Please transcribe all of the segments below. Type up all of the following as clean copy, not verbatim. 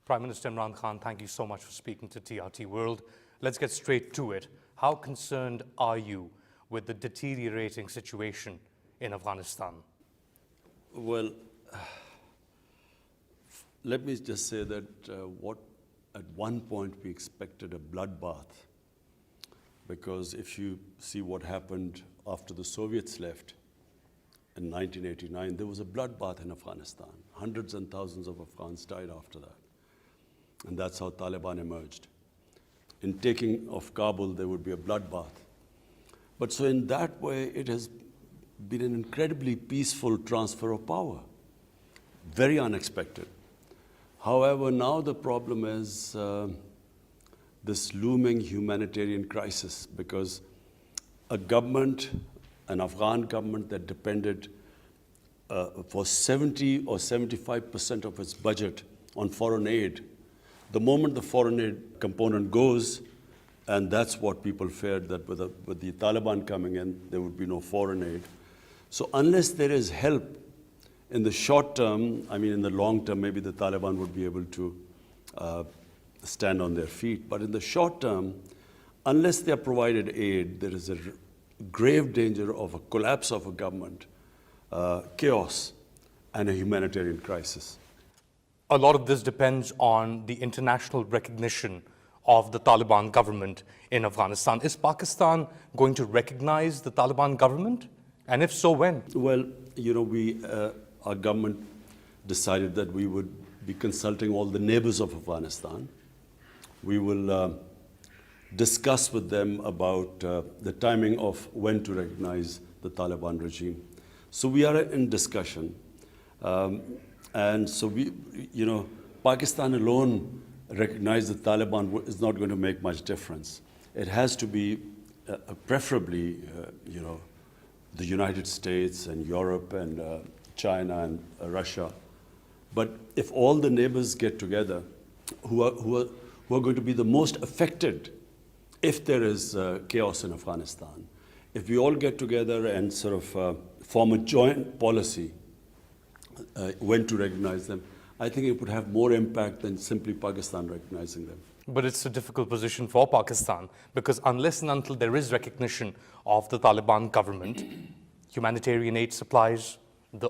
Prime Minister Imran Khan, thank you so much for speaking to TRT World. Let's get straight to it. How concerned are you with the deteriorating situation in Afghanistan? Well, let me just say that what at one point we expected a bloodbath, because if you see what happened after the Soviets left in 1989, there was a bloodbath in Afghanistan. Hundreds and thousands of Afghans died after that. And that's how Taliban emerged. In taking of Kabul, there would be a bloodbath. But so in that way, it has been an incredibly peaceful transfer of power. Very unexpected. However, now the problem is this looming humanitarian crisis, because a government, an Afghan government that depended for 70 or 75% of its budget on foreign aid, the moment the foreign aid component goes, and that's what people feared, that with the Taliban coming in, there would be no foreign aid. So unless there is help in the short term, I mean in the long term, maybe the Taliban would be able to stand on their feet. But in the short term, unless they are provided aid, there is a grave danger of a collapse of a government, chaos, and a humanitarian crisis. A lot of this depends on the international recognition of the Taliban government in Afghanistan. Is Pakistan going to recognize the Taliban government? And if so, when? Well, you know, our government decided that we would be consulting all the neighbors of Afghanistan. We will discuss with them about the timing of when to recognize the Taliban regime. So we are in discussion. And so Pakistan alone recognize the Taliban is not going to make much difference. It has to be preferably, the United States and Europe and China and Russia. But if all the neighbors get together, who are going to be the most affected if there is chaos in Afghanistan, if we all get together and sort of form a joint policy when to recognize them, I think it would have more impact than simply Pakistan recognizing them. But it's a difficult position for Pakistan, because unless and until there is recognition of the Taliban government, humanitarian aid supplies,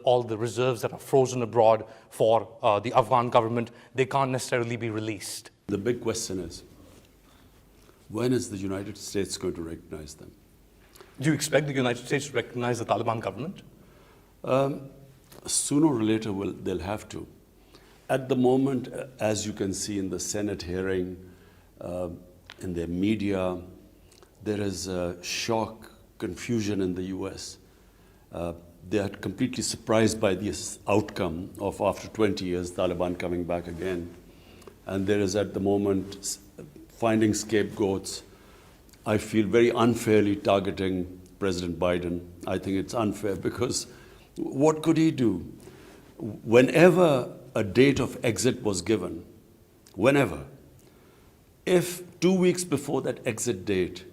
all the reserves that are frozen abroad for the Afghan government, they can't necessarily be released. The big question is, when is the United States going to recognize them? Do you expect the United States to recognize the Taliban government? Sooner or later, they'll have to. At the moment, as you can see in the Senate hearing, in the media, there is shock, confusion in the US. They are completely surprised by this outcome of, after 20 years, Taliban coming back again. And there is at the moment finding scapegoats. I feel very unfairly targeting President Biden. I think it's unfair because what could he do? Whenever a date of exit was given, whenever, if 2 weeks before that exit date,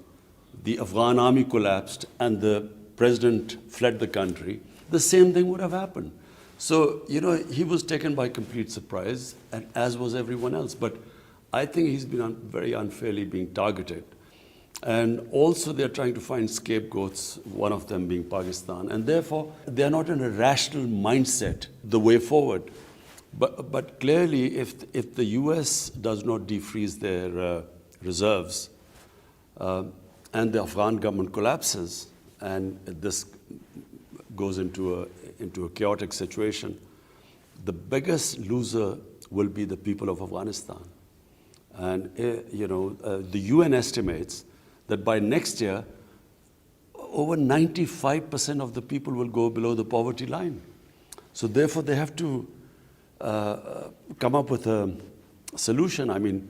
the Afghan army collapsed and the president fled the country, the same thing would have happened. So, he was taken by complete surprise, and as was everyone else. But I think he's been very unfairly being targeted. And also they're trying to find scapegoats, one of them being Pakistan. And therefore, they're not in a rational mindset, the way forward. But clearly, if the US does not defreeze their reserves, and the Afghan government collapses, and this goes into a chaotic situation, the biggest loser will be the people of Afghanistan. And the UN estimates that by next year, over 95% of the people will go below the poverty line. So therefore, they have to come up with a solution. I mean,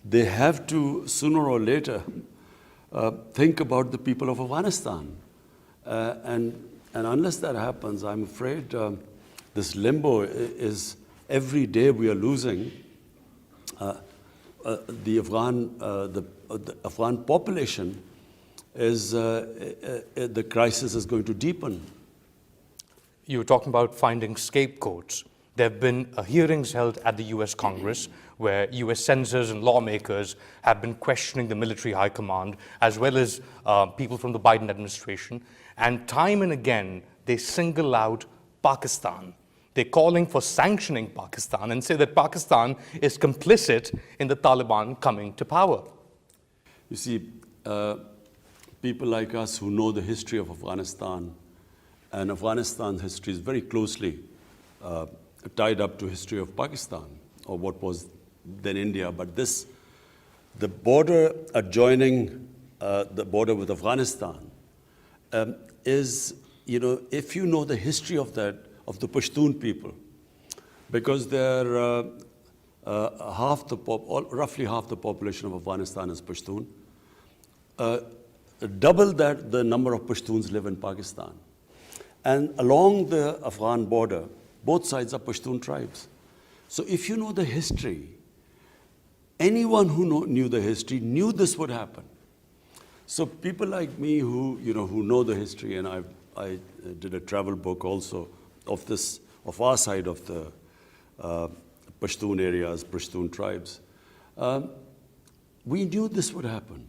they have to, sooner or later, think about the people of Afghanistan. And unless that happens, I'm afraid this limbo is, every day we are losing. The Afghan population is, the crisis is going to deepen. You were talking about finding scapegoats. There have been hearings held at the US Congress where US senators and lawmakers have been questioning the military high command as well as people from the Biden administration. And time and again, they single out Pakistan. They're calling for sanctioning Pakistan and say that Pakistan is complicit in the Taliban coming to power. You see, people like us who know the history of Afghanistan, and Afghanistan's history is very closely tied up to history of Pakistan, or what was then India. But the border adjoining the border with Afghanistan is, if you know the history of that, of the Pashtun people, because they're roughly half the population of Afghanistan is Pashtun. Double that, the number of Pashtuns live in Pakistan. And along the Afghan border, both sides are Pashtun tribes. So if you know the history, anyone who knew the history knew this would happen. So people like me who know the history, and I did a travel book also of our side of the Pashtun areas, Pashtun tribes. We knew this would happen.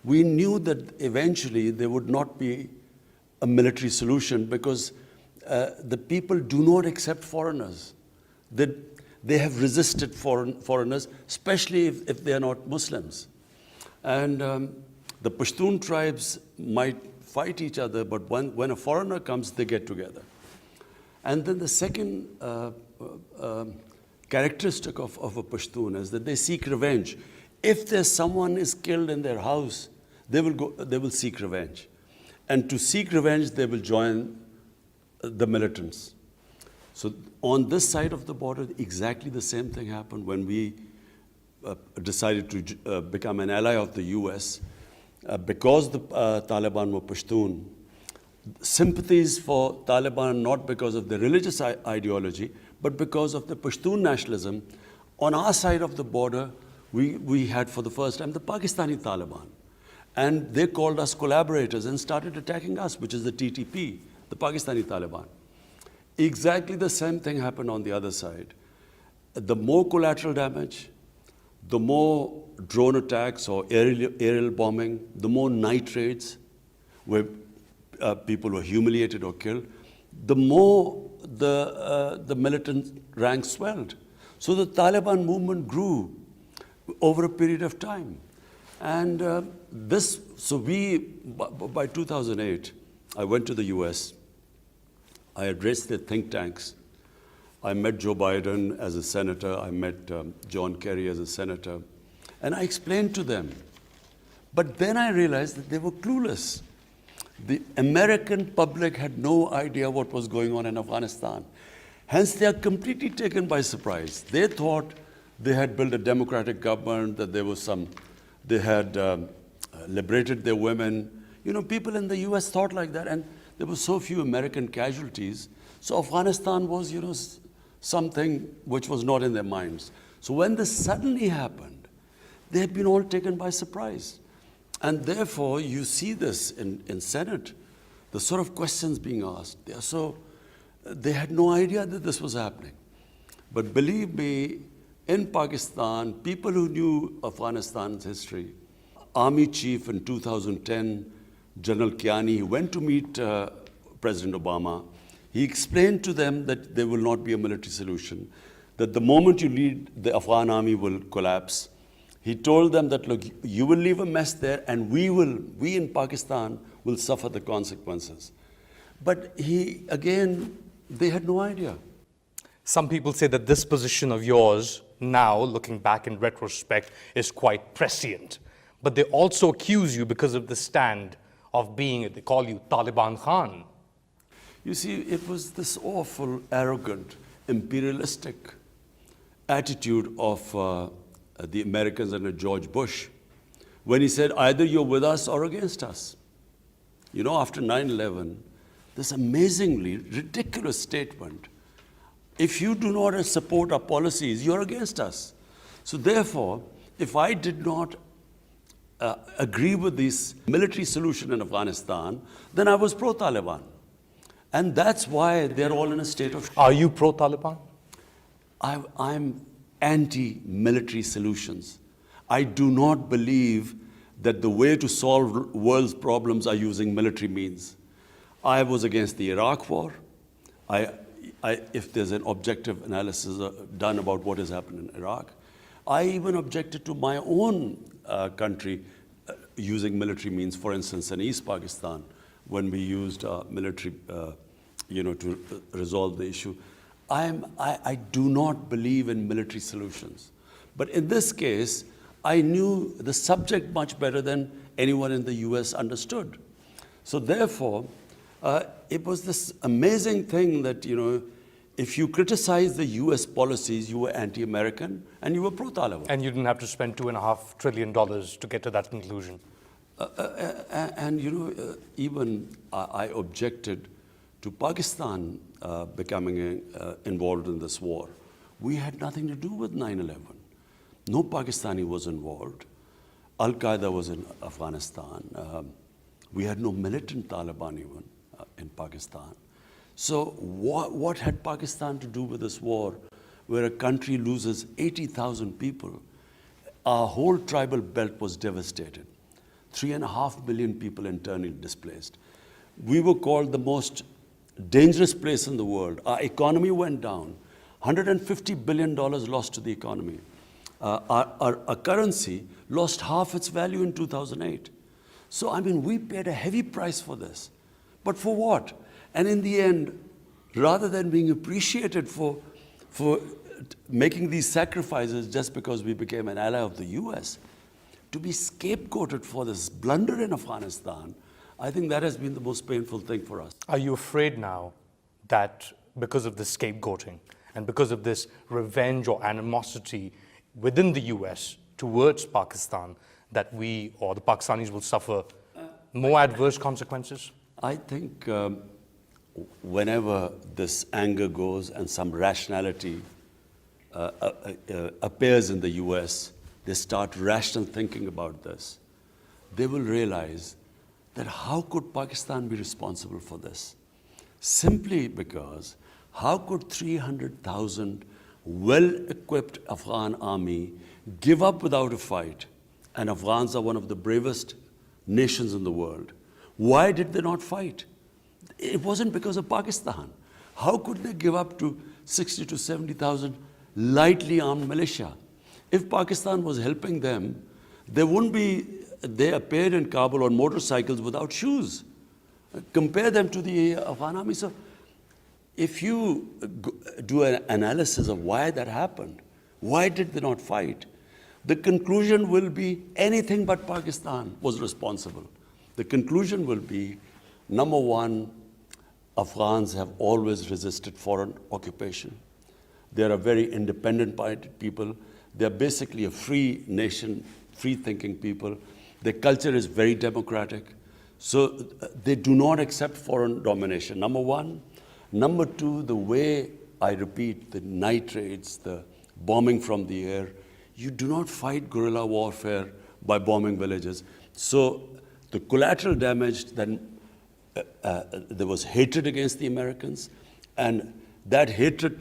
We knew that eventually there would not be a military solution because the people do not accept foreigners. They have resisted foreigners, especially if they are not Muslims. And the Pashtun tribes might fight each other, but when a foreigner comes, they get together. And then the second characteristic of a Pashtun is that they seek revenge. If there's someone is killed in their house, they will seek revenge. And to seek revenge, they will join the militants. So on this side of the border, exactly the same thing happened when we decided to become an ally of the US. Because the Taliban were Pashtun, sympathies for Taliban not because of the religious ideology, but because of the Pashtun nationalism. On our side of the border, we had for the first time the Pakistani Taliban. And they called us collaborators and started attacking us, which is the TTP, the Pakistani Taliban. Exactly the same thing happened on the other side. The more collateral damage, the more drone attacks or aerial bombing, the more night raids where people were humiliated or killed, the more the militant ranks swelled. So the Taliban movement grew over a period of time. And by 2008, I went to the US. I addressed the think tanks. I met Joe Biden as a senator. I met John Kerry as a senator. And I explained to them. But then I realized that they were clueless. The American public had no idea what was going on in Afghanistan. Hence, they are completely taken by surprise. They thought they had built a democratic government, that they had liberated their women. People in the US thought like that, and there were so few American casualties. So Afghanistan was, something which was not in their minds. So when this suddenly happened, they had been all taken by surprise. And therefore, you see this in Senate, the sort of questions being asked. They had no idea that this was happening. But believe me, in Pakistan, people who knew Afghanistan's history, Army Chief in 2010, General Kiani, went to meet President Obama. He explained to them that there will not be a military solution, that the moment you lead, the Afghan army will collapse. He told them that, look, you will leave a mess there, and we in Pakistan will suffer the consequences. But they had no idea. Some people say that this position of yours, now looking back in retrospect, is quite prescient. But they also accuse you because of the stand of they call you Taliban Khan. You see, it was this awful, arrogant, imperialistic attitude of the Americans under George Bush, when he said, either you're with us or against us. After 9/11, this amazingly ridiculous statement, if you do not support our policies, you're against us. So therefore, if I did not agree with this military solution in Afghanistan, then I was pro-Taliban. And that's why they're all in a state of shock. Are you pro-Taliban? I'm anti-military solutions. I do not believe that the way to solve world's problems are using military means. I was against the Iraq war. If there's an objective analysis done about what has happened in Iraq, I even objected to my own country using military means, for instance, in East Pakistan, when we used military to resolve the issue. I do not believe in military solutions. But in this case, I knew the subject much better than anyone in the US understood. So therefore, it was this amazing thing that, if you criticize the US policies, you were anti-American and you were pro-Taliban. And you didn't have to spend $2.5 trillion to get to that conclusion. Even I objected to Pakistan becoming involved in this war. We had nothing to do with 9/11. No Pakistani was involved. Al-Qaeda was in Afghanistan. We had no militant Taliban even in Pakistan. So what had Pakistan to do with this war, where a country loses 80,000 people? Our whole tribal belt was devastated. 3.5 million people internally displaced. We were called the most dangerous place in the world. Our economy went down. $150 billion lost to the economy. Our currency lost half its value in 2008. So, we paid a heavy price for this. But for what? And in the end, rather than being appreciated for making these sacrifices just because we became an ally of the US, to be scapegoated for this blunder in Afghanistan, I think that has been the most painful thing for us. Are you afraid now that because of this scapegoating and because of this revenge or animosity within the US towards Pakistan, that we or the Pakistanis will suffer more adverse consequences? I think whenever this anger goes and some rationality appears in the US, they start rational thinking about this. They will realize that how could Pakistan be responsible for this? Simply because how could 300,000 well-equipped Afghan army give up without a fight? And Afghans are one of the bravest nations in the world. Why did they not fight? It wasn't because of Pakistan. How could they give up to 60 to 70,000 lightly armed militia? If Pakistan was helping them, they appeared in Kabul on motorcycles without shoes. Compare them to the Afghan army. So if you do an analysis of why that happened, why did they not fight, the conclusion will be anything but Pakistan was responsible. The conclusion will be, number one, Afghans have always resisted foreign occupation. They are a very independent people. They're basically a free nation, free-thinking people. Their culture is very democratic. So they do not accept foreign domination, number one. Number two, the way, I repeat, the night raids, the bombing from the air, you do not fight guerrilla warfare by bombing villages. So the collateral damage, then there was hatred against the Americans, and that hatred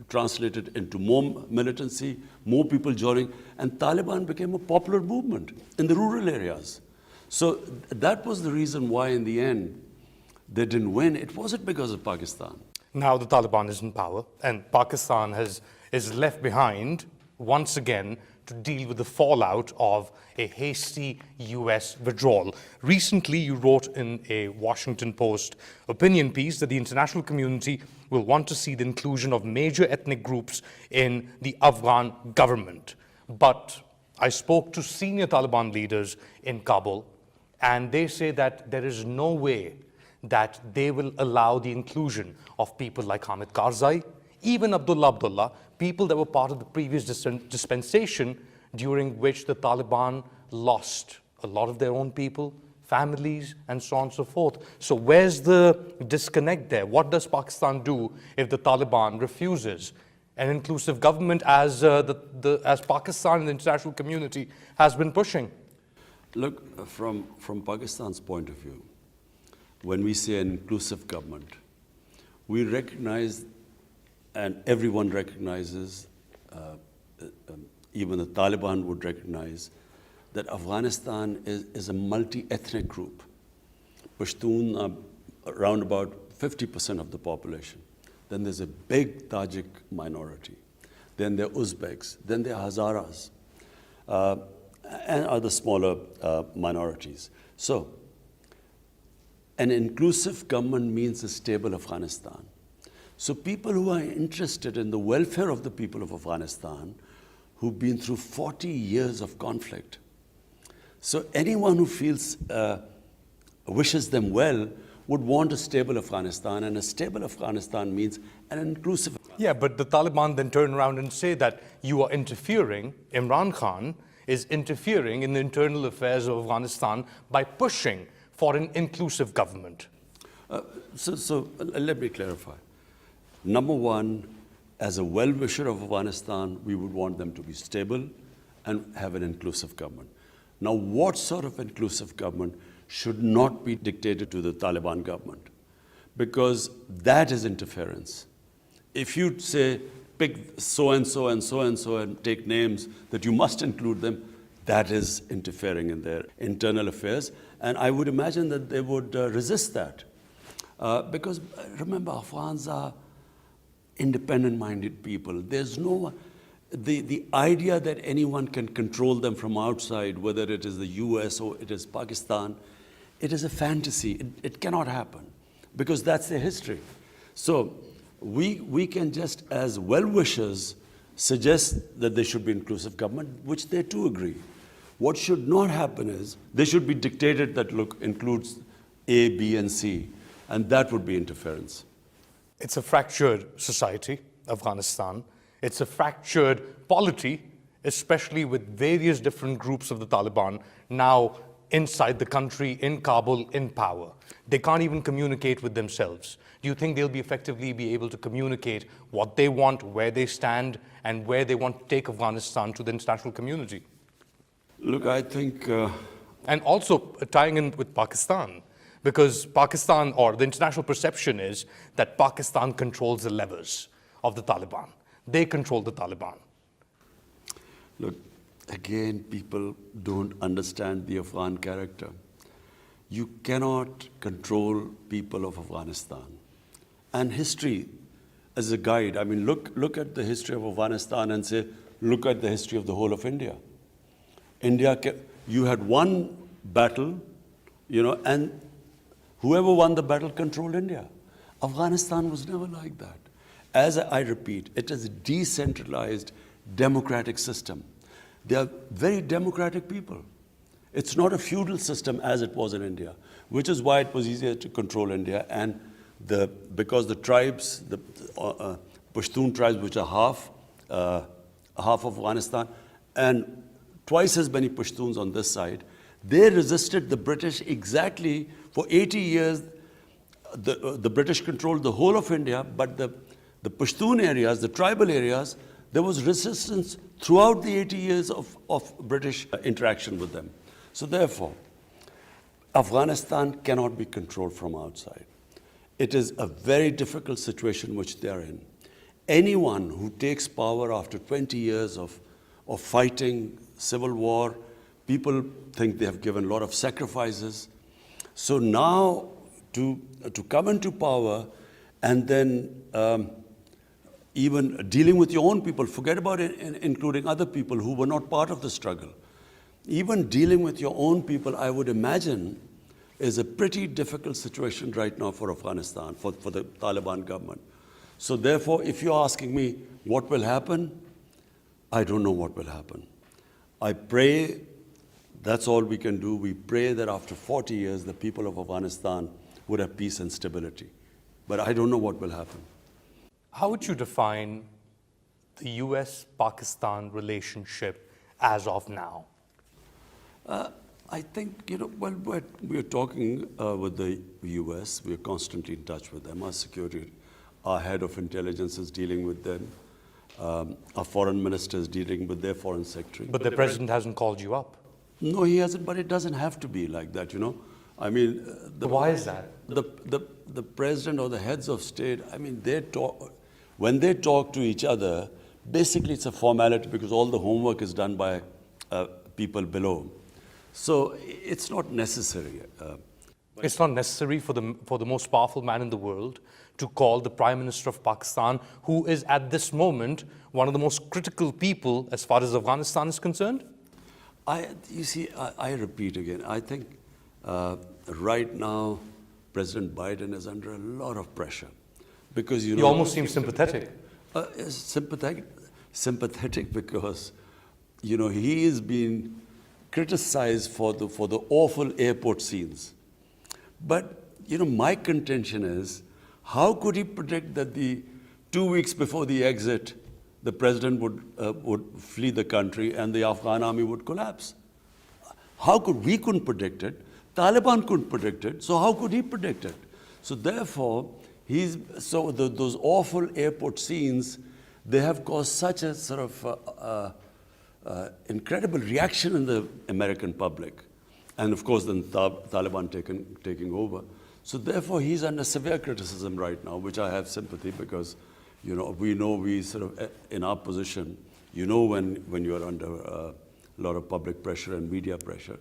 translated into more militancy, more people joining, and Taliban became a popular movement in the rural areas. So that was the reason why in the end they didn't win. It wasn't because of Pakistan. Now the Taliban is in power and Pakistan is left behind once again to deal with the fallout of a hasty US withdrawal. Recently, you wrote in a Washington Post opinion piece that the international community will want to see the inclusion of major ethnic groups in the Afghan government. But I spoke to senior Taliban leaders in Kabul, and they say that there is no way that they will allow the inclusion of people like Hamid Karzai, even Abdullah, people that were part of the previous dispensation during which the Taliban lost a lot of their own people, families, and so on and so forth. So where's the disconnect there? What does Pakistan do if the Taliban refuses an inclusive government as Pakistan and the international community has been pushing? Look, from Pakistan's point of view, when we say an inclusive government, we recognize and everyone recognizes, even the Taliban would recognize, that Afghanistan is a multi-ethnic group. Pashtun are around about 50% of the population. Then there's a big Tajik minority. Then there are Uzbeks. Then there are Hazaras, and other smaller minorities. So, an inclusive government means a stable Afghanistan. So people who are interested in the welfare of the people of Afghanistan, who've been through 40 years of conflict. So anyone who feels, wishes them well, would want a stable Afghanistan, and a stable Afghanistan means an inclusive. Yeah, but the Taliban then turn around and say that you are interfering, Imran Khan is interfering in the internal affairs of Afghanistan by pushing for an inclusive government. So let me clarify. Number one, as a well-wisher of Afghanistan, we would want them to be stable and have an inclusive government. Now, what sort of inclusive government should not be dictated to the Taliban government? Because that is interference. If you say, pick so-and-so and so-and-so and take names that you must include them, that is interfering in their internal affairs. And I would imagine that they would resist that. Because remember, Afghans are independent-minded people. There's no, the idea that anyone can control them from outside, whether it is the US or it is Pakistan, it is a fantasy. It cannot happen because that's their history. So we can just, as well-wishers, suggest that there should be inclusive government, which they too agree. What should not happen is they should be dictated that, look, includes A, B, and C, and that would be interference. It's a fractured society, Afghanistan. It's a fractured polity, especially with various different groups of the Taliban now inside the country, in Kabul, in power. They can't even communicate with themselves. Do you think they'll effectively be able to communicate what they want, where they stand, and where they want to take Afghanistan to the international community? Look, I think... And also tying in with Pakistan, because Pakistan, or the international perception is that Pakistan controls the levers of the Taliban. They control the Taliban. Look, again, people don't understand the Afghan character. You cannot control people of Afghanistan. And history as a guide, I mean, look at the history of Afghanistan and say, look at the history of the whole of India. You had one battle, and whoever won the battle controlled India. Afghanistan was never like that. As I repeat, it is a decentralized democratic system. They are very democratic people. It's not a feudal system as it was in India, which is why it was easier to control India. And because the tribes, the Pashtun tribes, which are half of Afghanistan, and twice as many Pashtuns on this side, they resisted the British exactly for 80 years. The British controlled the whole of India, but the Pashtun areas, the tribal areas, there was resistance throughout the 80 years of British interaction with them. So therefore, Afghanistan cannot be controlled from outside. It is a very difficult situation which they are in. Anyone who takes power after 20 years of fighting, civil war, people think they have given a lot of sacrifices. So now to come into power and then even dealing with your own people, forget about it, including other people who were not part of the struggle. Even dealing with your own people, I would imagine, is a pretty difficult situation right now for Afghanistan, for the Taliban government. So therefore, if you're asking me what will happen, I don't know what will happen. I pray, that's all we can do. We pray that after 40 years, the people of Afghanistan would have peace and stability. But I don't know what will happen. How would you define the US-Pakistan relationship as of now? I think, well, we're talking with the US. We're constantly in touch with them. Our security, our head of intelligence is dealing with them. Our foreign minister is dealing with their foreign secretary. But the president hasn't called you up. No, he hasn't, but it doesn't have to be like that, I mean... Why is that? The president or the heads of state, I mean, they talk... when they talk to each other, basically it's a formality because all the homework is done by people below. So it's not necessary. It's not necessary for the most powerful man in the world to call the Prime Minister of Pakistan, who is at this moment one of the most critical people as far as Afghanistan is concerned? You see, I repeat again, I think right now President Biden is under a lot of pressure because, you know... He almost seems sympathetic. Sympathetic because, you know, he is being criticized for the awful airport scenes. But, you know, my contention is, how could he predict that 2 weeks before the exit, the president would flee the country and the Afghan army would collapse? We couldn't predict it. Taliban couldn't predict it. So how could he predict it? So therefore, those awful airport scenes, they have caused such a sort of incredible reaction in the American public. And of course, then Taliban taking over. So therefore, he's under severe criticism right now, which I have sympathy because, you know, we sort of, in our position, you know when you're under a lot of public pressure and media pressure.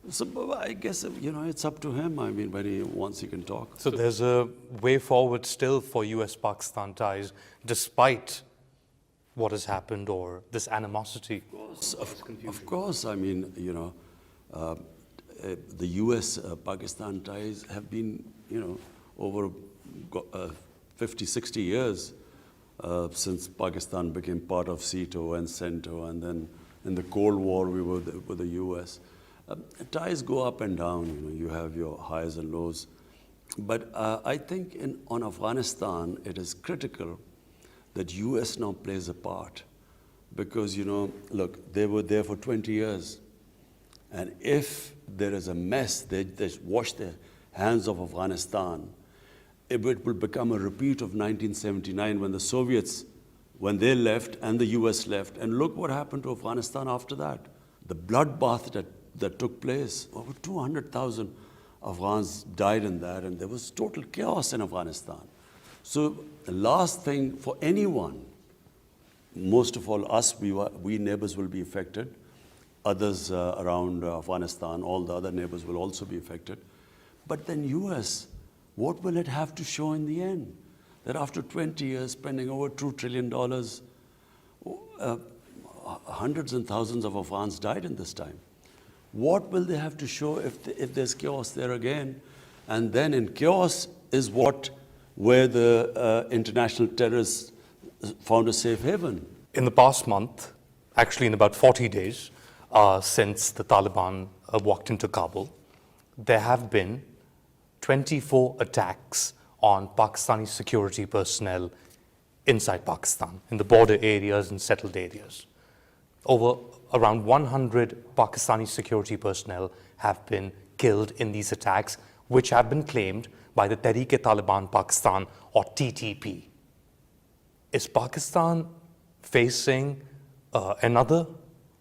So I guess, you know, it's up to him. I mean, when he wants, he can talk. So there's a way forward still for US-Pakistan ties, despite what has happened or this animosity? Of course. I mean, you know, the US-Pakistan ties have been, you know, over 50, 60 years since Pakistan became part of SEATO and CENTO, and then in the Cold War we were with the US. Ties go up and down, you know, you have your highs and lows. But I think on Afghanistan, it is critical that US now plays a part. Because, you know, look, they were there for 20 years. And if there is a mess, they wash their hands of Afghanistan, it will become a repeat of 1979 when the Soviets, when they left and the US left. And look what happened to Afghanistan after that. The bloodbath that took place, over 200,000 Afghans died in that, and there was total chaos in Afghanistan. So the last thing for anyone, most of all us, we neighbors will be affected. Others around Afghanistan, all the other neighbors will also be affected. But then US, what will it have to show in the end? That after 20 years, spending over $2 trillion, hundreds and thousands of Afghans died in this time. What will they have to show if there's chaos there again? And then in chaos is where the international terrorists found a safe haven. In the past month, actually in about 40 days, since the Taliban walked into Kabul, there have been 24 attacks on Pakistani security personnel inside Pakistan, in the border areas and settled areas. Around 100 Pakistani security personnel have been killed in these attacks, which have been claimed by the Tehreek-e-Taliban Pakistan, or TTP. Is Pakistan facing another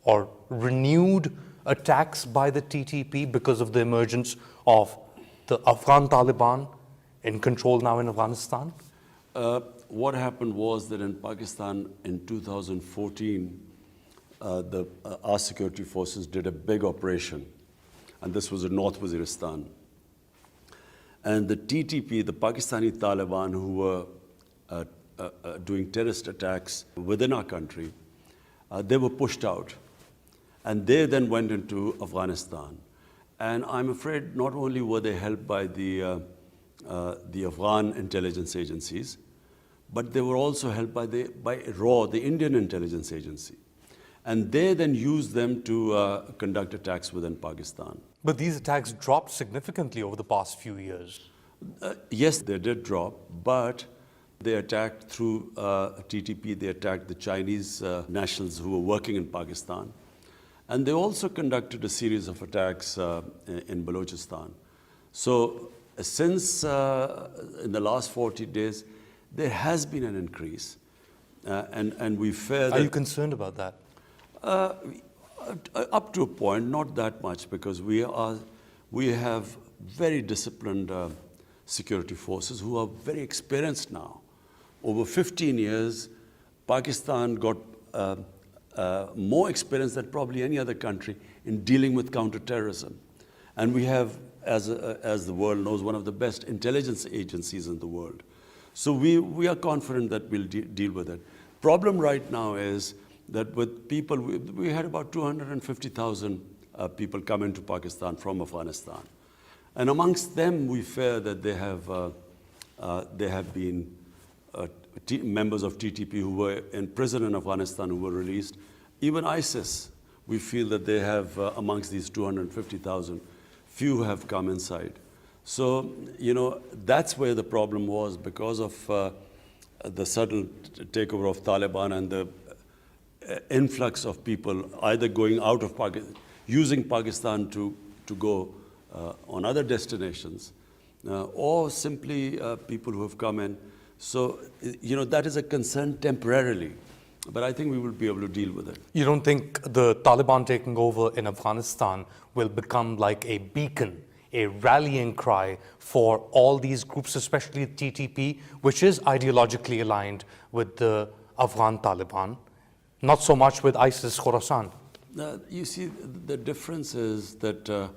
or renewed attacks by the TTP because of the emergence of the Afghan Taliban in control now in Afghanistan? What happened was that in Pakistan in 2014, our security forces did a big operation, and this was in North Waziristan. And the TTP, the Pakistani Taliban, who were doing terrorist attacks within our country, they were pushed out. And they then went into Afghanistan. And I'm afraid not only were they helped by the Afghan intelligence agencies, but they were also helped by RAW, the Indian intelligence agency. And they then used them to conduct attacks within Pakistan. But these attacks dropped significantly over the past few years. Yes, they did drop, but they attacked through TTP, they attacked the Chinese nationals who were working in Pakistan. And they also conducted a series of attacks in Balochistan. So since in the last 40 days, there has been an increase. And we fear that... Are you concerned about that? Up to a point, not that much, because we have very disciplined security forces who are very experienced now. over 15 years, Pakistan got more experience than probably any other country in dealing with counterterrorism. And we have, as the world knows, one of the best intelligence agencies in the world. So we are confident that we'll deal with it. Problem right now is that with people, we had about 250,000 people come into Pakistan from Afghanistan. And amongst them, we fear that they have been members of TTP who were in prison in Afghanistan who were released. Even ISIS, we feel that they have, amongst these 250,000, few have come inside. So, you know, that's where the problem was because of the sudden takeover of Taliban and the influx of people either going out of Pakistan, using Pakistan to go on other destinations, or simply people who have come in. So, you know, that is a concern temporarily, but I think we will be able to deal with it. You don't think the Taliban taking over in Afghanistan will become like a beacon, a rallying cry for all these groups, especially TTP, which is ideologically aligned with the Afghan Taliban, not so much with ISIS Khorasan? You see, the difference is that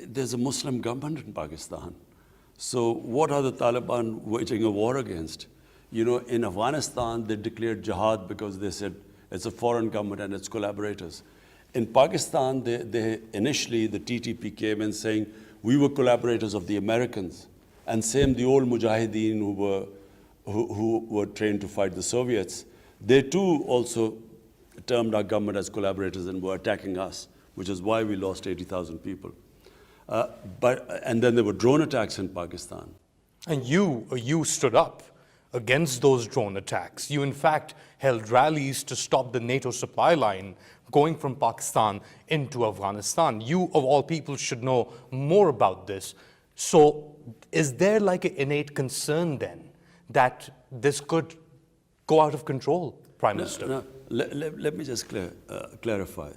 there's a Muslim government in Pakistan. So what are the Taliban waging a war against? You know, in Afghanistan, they declared jihad because they said it's a foreign government and its collaborators. In Pakistan, they initially, the TTP came in saying, we were collaborators of the Americans. And same, the old Mujahideen who were trained to fight the Soviets, they too also termed our government as collaborators and were attacking us, which is why we lost 80,000 people. And then there were drone attacks in Pakistan. And you stood up against those drone attacks. You, in fact, held rallies to stop the NATO supply line going from Pakistan into Afghanistan. You, of all people, should know more about this. So is there like an innate concern then that this could go out of control, Prime Minister? No, let me just clarify.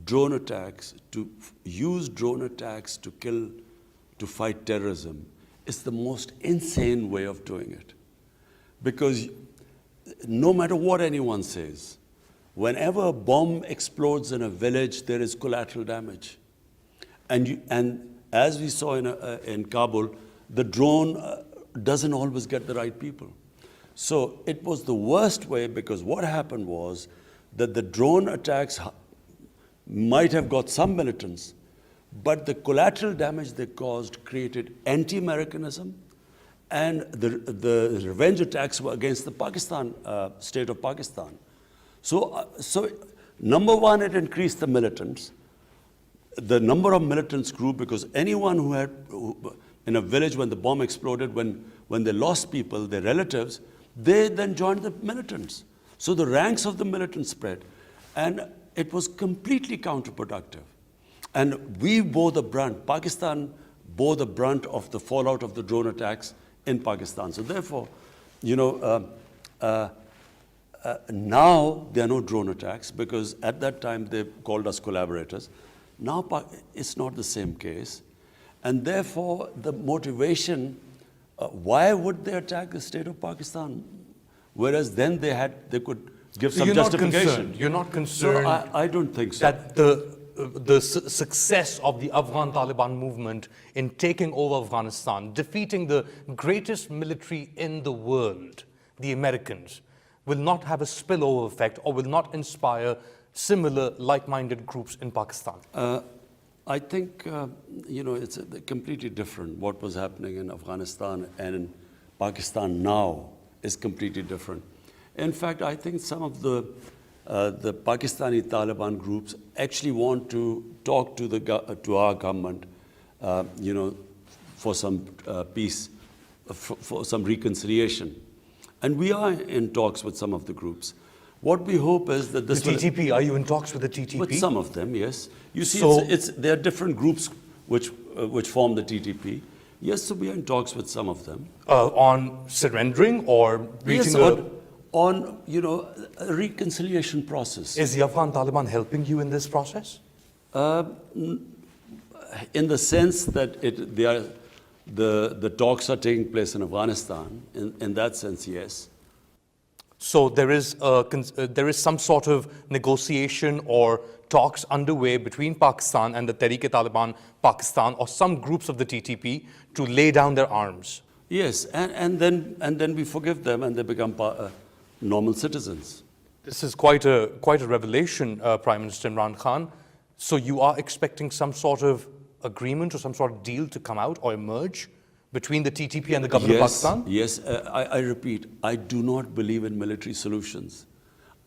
Drone attacks, to use drone attacks to fight terrorism is the most insane way of doing it. Because no matter what anyone says, whenever a bomb explodes in a village, there is collateral damage. And as we saw in Kabul, the drone doesn't always get the right people. So it was the worst way because what happened was that the drone attacks might have got some militants, but the collateral damage they caused created anti-Americanism, and the revenge attacks were against the Pakistan, state of Pakistan. So number one, it increased the militants. The number of militants grew because anyone who in a village when the bomb exploded, when they lost people, their relatives, they then joined the militants. So the ranks of the militants spread. And it was completely counterproductive. And we bore the brunt, Pakistan bore the brunt of the fallout of the drone attacks in Pakistan. So therefore, you know, now there are no drone attacks because at that time they called us collaborators. Now it's not the same case. And therefore, the motivation, why would they attack the state of Pakistan? Whereas then they could give some justification. You're not concerned. No, I don't think so. That the success of the Afghan Taliban movement in taking over Afghanistan, defeating the greatest military in the world, the Americans, will not have a spillover effect or will not inspire similar like-minded groups in Pakistan? I think, you know, it's completely different. What was happening in Afghanistan and in Pakistan now is completely different. In fact, I think some of the Pakistani Taliban groups actually want to talk to our government, you know, for some peace, for some reconciliation. And we are in talks with some of the groups. What we hope is that this The TTP, are you in talks with the TTP? With some of them, yes. You see, So- there are different groups which form the TTP. Yes, so we are in talks with some of them. On surrendering or reaching Yes, on you know, a reconciliation process. Is the Afghan Taliban helping you in this process? In the sense that The talks are taking place in Afghanistan. In that sense, yes. So there is some sort of negotiation or talks underway between Pakistan and the Tehreek-e-Taliban Pakistan or some groups of the TTP to lay down their arms. Yes, and then we forgive them and they become normal citizens. This is quite a revelation, Prime Minister Imran Khan. So you are expecting some sort of agreement or some sort of deal to come out or emerge between the TTP and the government of Pakistan? Yes, I repeat, I do not believe in military solutions.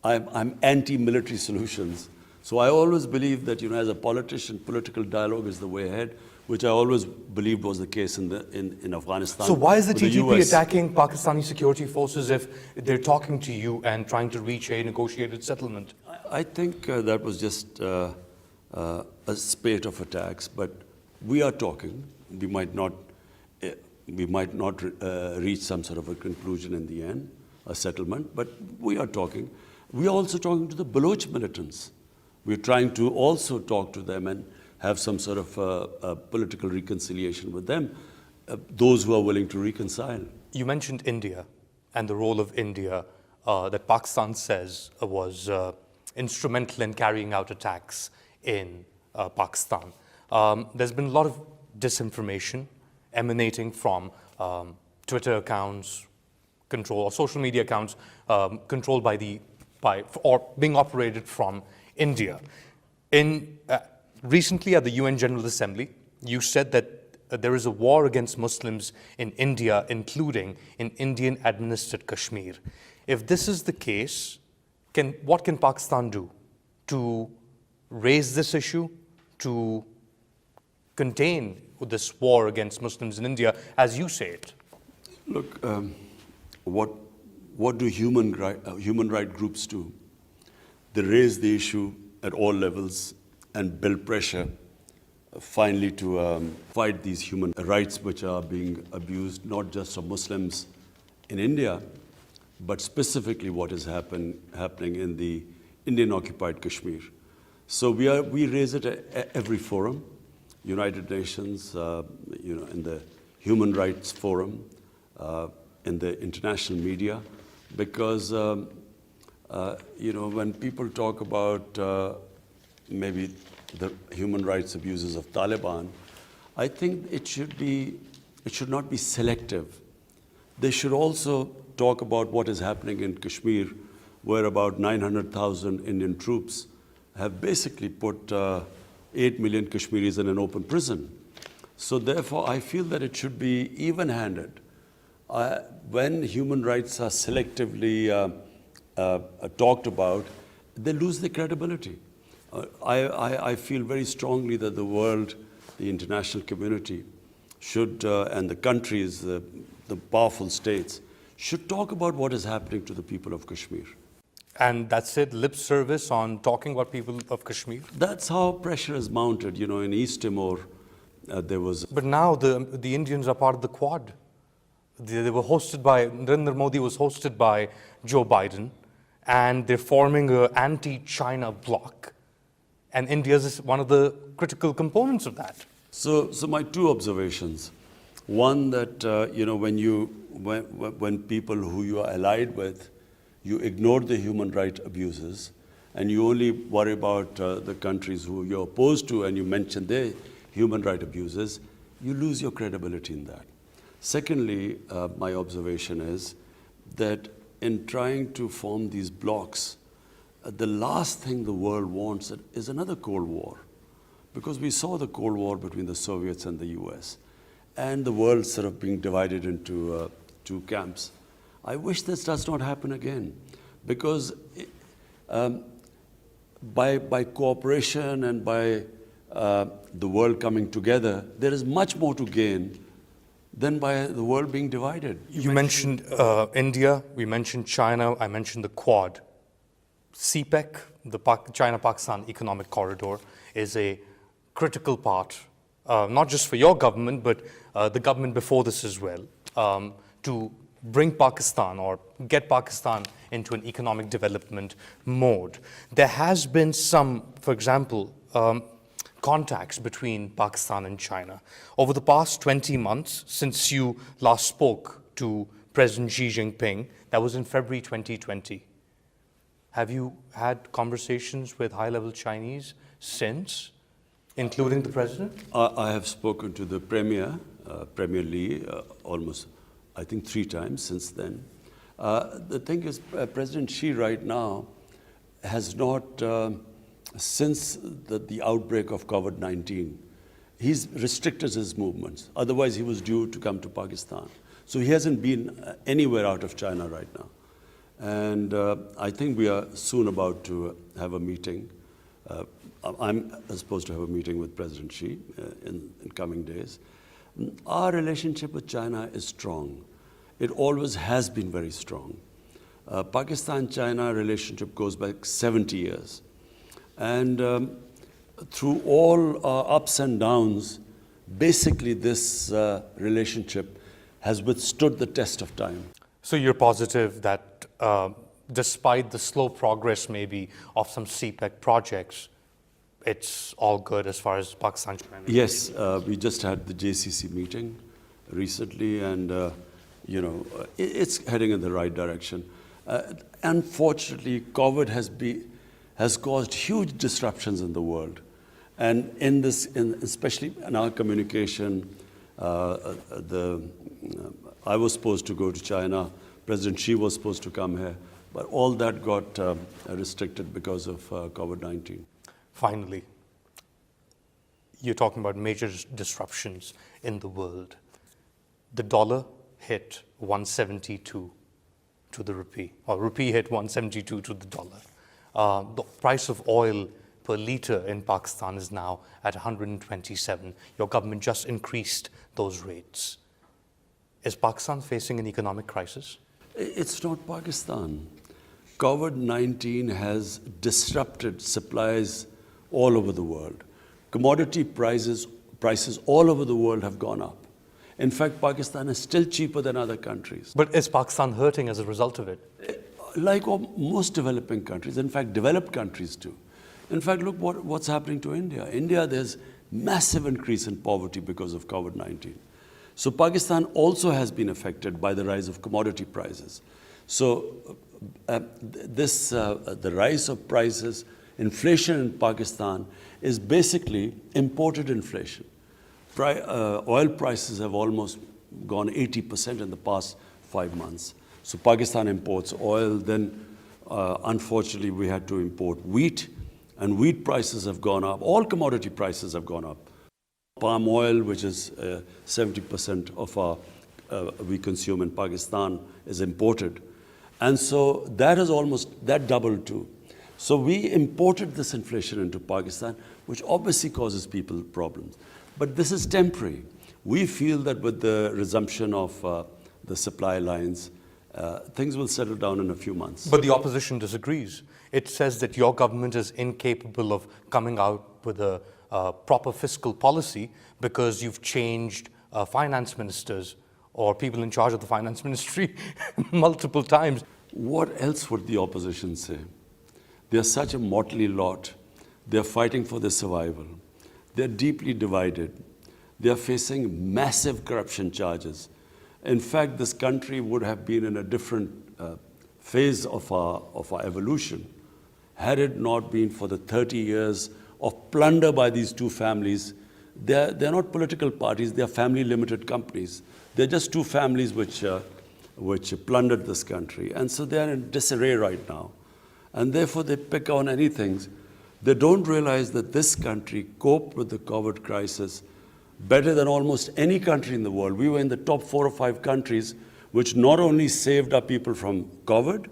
I'm anti-military solutions. So I always believe that, as a politician, political dialogue is the way ahead, which I always believed was the case in Afghanistan. So why is the TTP US. attacking Pakistani security forces if they're talking to you and trying to reach a negotiated settlement? I think that was just a spate of attacks, but we are talking. We might not reach some sort of a conclusion in the end, a settlement, but we are talking. We are also talking to the Baloch militants. We're trying to also talk to them and have some sort of political reconciliation with them, those who are willing to reconcile. You mentioned India and the role of India that Pakistan says was instrumental in carrying out attacks in Pakistan. There's been a lot of disinformation emanating from Twitter accounts, or social media accounts controlled or being operated from India. Recently at the UN General Assembly, you said that there is a war against Muslims in India, including in Indian-administered Kashmir. If this is the case, what can Pakistan do to raise this issue, to contain this war against Muslims in India, as you say it? Look, what do human right groups do? They raise the issue at all levels and build pressure finally to fight these human rights which are being abused, not just of Muslims in India, but specifically what is happening in the Indian-occupied Kashmir. So we raise it at every forum, United Nations, in the Human Rights Forum, in the international media, because when people talk about maybe the human rights abuses of Taliban, I think it should not be selective. They should also talk about what is happening in Kashmir, where about 900,000 Indian troops have basically put 8 million Kashmiris in an open prison. So therefore, I feel that it should be even-handed. When human rights are selectively talked about, they lose their credibility. I feel very strongly that the world, the international community, should, and the countries, the powerful states, should talk about what is happening to the people of Kashmir. And that's it, lip service on talking about people of Kashmir? That's how pressure is mounted. In East Timor, there was... But now the Indians are part of the Quad. They were hosted by, Narendra Modi was hosted by Joe Biden, and they're forming an anti-China bloc. And India is one of the critical components of that. So my two observations. One, that when people who you are allied with, you ignore the human rights abuses, and you only worry about the countries who you're opposed to, and you mention their human rights abuses, you lose your credibility in that. Secondly, my observation is that in trying to form these blocs, the last thing the world wants is another Cold War, because we saw the Cold War between the Soviets and the US, and the world sort of being divided into two camps. I wish this does not happen again, because by cooperation and by the world coming together, there is much more to gain than by the world being divided. You mentioned India, we mentioned China, I mentioned the Quad. CPEC, the China-Pakistan Economic Corridor, is a critical part, not just for your government, but the government before this as well, to bring Pakistan or get Pakistan into an economic development mode. There has been some, for example, contacts between Pakistan and China. Over the past 20 months, since you last spoke to President Xi Jinping, that was in February 2020, have you had conversations with high-level Chinese since, including the president? I have spoken to the Premier, Premier Lee, almost, I think, 3 times since then. The thing is, President Xi right now has not, since the outbreak of COVID-19, he's restricted his movements. Otherwise, he was due to come to Pakistan. So he hasn't been anywhere out of China right now. And I think we are soon about to have a meeting. I'm supposed to have a meeting with President Xi in coming days. Our relationship with China is strong. It always has been very strong. Pakistan-China relationship goes back 70 years. And through all our ups and downs, basically this relationship has withstood the test of time. So you're positive that despite the slow progress maybe of some CPEC projects, it's all good as far as Pakistan-China? Yes, we just had the JCC meeting recently, and it's heading in the right direction. Unfortunately, COVID has caused huge disruptions in the world, and especially in our communication. I was supposed to go to China. President Xi was supposed to come here, but all that got restricted because of COVID-19. Finally, you're talking about major disruptions in the world. The dollar hit 172 to the rupee, or rupee hit 172 to the dollar. The price of oil per litre in Pakistan is now at 127. Your government just increased those rates. Is Pakistan facing an economic crisis? It's not Pakistan. COVID-19 has disrupted supplies all over the world. Commodity prices all over the world have gone up. In fact, Pakistan is still cheaper than other countries. But is Pakistan hurting as a result of it? Like most developing countries, in fact, developed countries too. In fact, look what's happening to India. India, there's massive increase in poverty because of COVID-19. So Pakistan also has been affected by the rise of commodity prices. So the rise of prices, inflation in Pakistan is basically imported inflation. Oil prices have almost gone 80% in the past 5 months. So Pakistan imports oil, then unfortunately we had to import wheat, and wheat prices have gone up. All commodity prices have gone up. Palm oil, which is 70% of we consume in Pakistan, is imported. And so that doubled too. So we imported this inflation into Pakistan, which obviously causes people problems. But this is temporary. We feel that with the resumption of the supply lines, things will settle down in a few months. But the opposition disagrees. It says that your government is incapable of coming out with a proper fiscal policy because you've changed finance ministers or people in charge of the finance ministry multiple times. What else would the opposition say? They are such a motley lot. They are fighting for their survival. They are deeply divided. They are facing massive corruption charges. In fact, this country would have been in a different phase of our evolution had it not been for the 30 years of plunder by these two families. They're not political parties, they're family limited companies. They're just two families which plundered this country. And so they're in disarray right now. And therefore they pick on anything. They don't realize that this country coped with the COVID crisis better than almost any country in the world. We were in the top 4 or 5 countries which not only saved our people from COVID,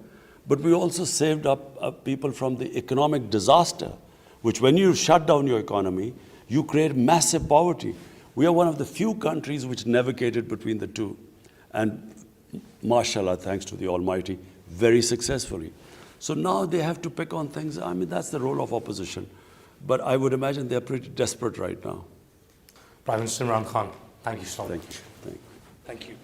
but we also saved up people from the economic disaster, which when you shut down your economy, you create massive poverty. We are one of the few countries which navigated between the two. And mashallah, thanks to the Almighty, very successfully. So now they have to pick on things. I mean, that's the role of opposition. But I would imagine they're pretty desperate right now. Prime Minister Imran Khan, thank you so much. Thank you. Thank you.